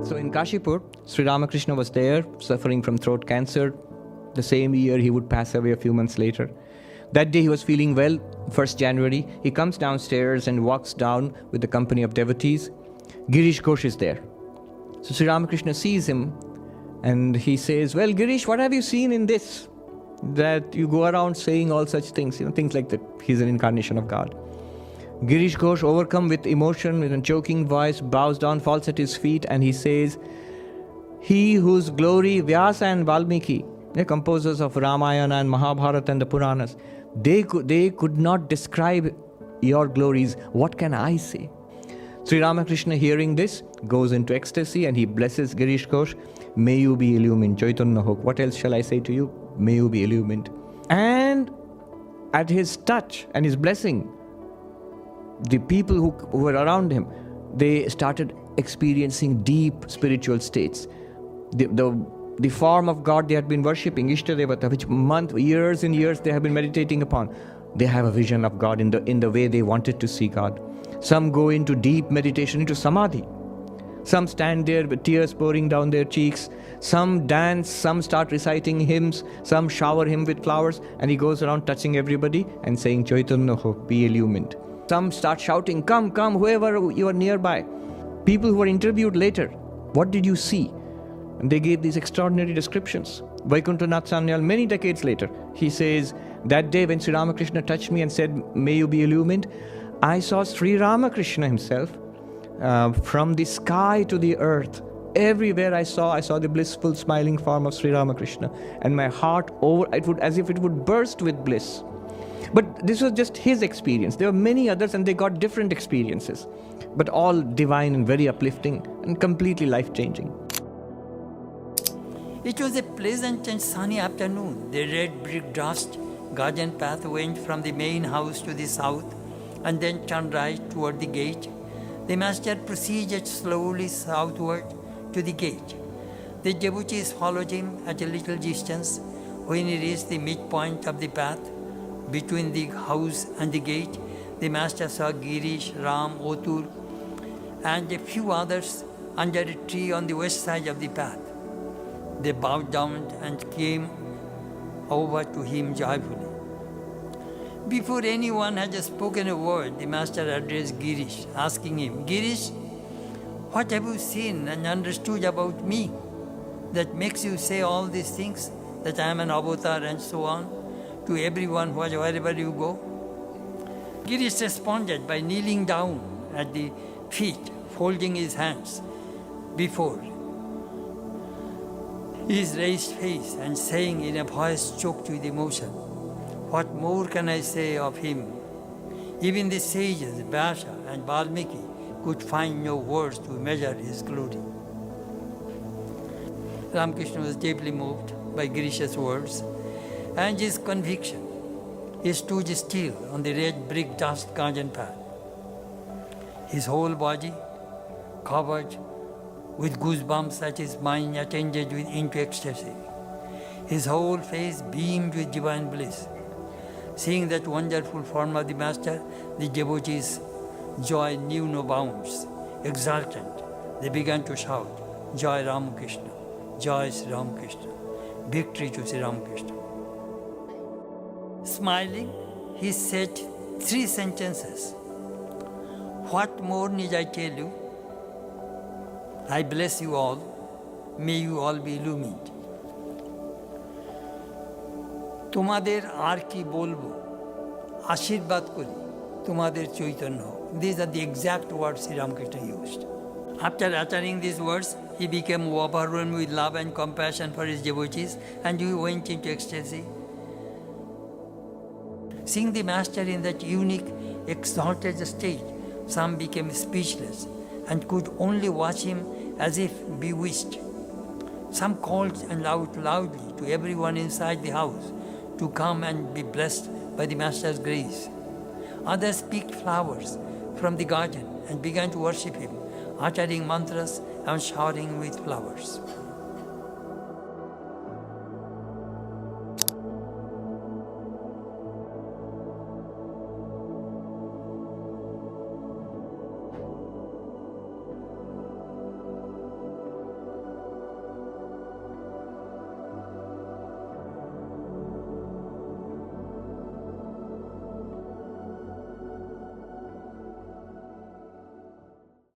So in Kashipur, Sri Ramakrishna was there, suffering from throat cancer. The same year he would pass away a few months later. That day he was feeling well, 1st January. He comes downstairs and walks down with the company of devotees. Girish Ghosh is there. So Sri Ramakrishna sees him and he says, "Well, Girish, what have you seen in this? That you go around saying all such things, things like that. He's an incarnation of God." Girish Ghosh, overcome with emotion, with a choking voice, bows down, falls at his feet, and he says, "He whose glory Vyasa and Valmiki, the composers of Ramayana and Mahabharata and the Puranas, they could not describe your glories. What can I say?" Sri Ramakrishna, hearing this, goes into ecstasy and he blesses Girish Ghosh. "May you be illumined, Chaitanya Hok. What else shall I say to you? May you be illumined." And at his touch and his blessing, the people who were around him, they started experiencing deep spiritual states. The form of God they had been worshipping, Ishtadevata, which years and years they have been meditating upon, they have a vision of God in the way they wanted to see God. Some go into deep meditation, into samadhi. Some stand there with tears pouring down their cheeks. Some dance, some start reciting hymns, some shower him with flowers, and he goes around touching everybody and saying, "Chaitanya Ho, be illumined." Some start shouting, "Come, come, whoever you are nearby." People who were interviewed later, "What did you see?" And they gave these extraordinary descriptions. Vaikuntanath Sanyal, many decades later, he says, "That day when Sri Ramakrishna touched me and said, 'May you be illumined,' I saw Sri Ramakrishna himself from the sky to the earth. Everywhere I saw the blissful smiling form of Sri Ramakrishna, and my heart as if it would burst with bliss." But this was just his experience. There were many others and they got different experiences, but all divine and very uplifting and completely life-changing. It was a pleasant and sunny afternoon. The red brick dust garden path went from the main house to the south and then turned right toward the gate. The master proceeded slowly southward to the gate. The devotees followed him at a little distance. When he reached the midpoint of the path between the house and the gate, the master saw Girish, Ram, Otur, and a few others under a tree on the west side of the path. They bowed down and came over to him joyfully. Before anyone had spoken a word, the master addressed Girish, asking him, "Girish, what have you seen and understood about me that makes you say all these things, that I am an avatar and so on, to everyone wherever you go?" Girish responded by kneeling down at the feet, folding his hands before his raised face and saying in a voice choked with emotion, "What more can I say of him? Even the sages, Vyasa and Valmiki, could find no words to measure his glory." Ramakrishna was deeply moved by Girish's words and his conviction. He stood still on the red brick dust garden path. His whole body covered with goosebumps as his mind attended into ecstasy. His whole face beamed with divine bliss. Seeing that wonderful form of the Master, the devotees' joy knew no bounds. Exultant, they began to shout, "Jai Ramakrishna, Jai Sri Ramakrishna, victory to Sri Ramakrishna." Smiling, he said 3 sentences. "What more need I tell you? I bless you all. May you all be illumined." তোমাদের আর কি বলবো, আশীর্বাদ করি তোমাদের চৈতন্য হোক. These are the exact words Sri Ramakrishna used. After uttering these words, he became overwhelmed with love and compassion for his devotees, and he went into ecstasy. Seeing the Master in that unique, exalted state, some became speechless and could only watch him as if bewitched. Some called out loudly to everyone inside the house to come and be blessed by the Master's grace. Others picked flowers from the garden and began to worship him, uttering mantras and showering with flowers.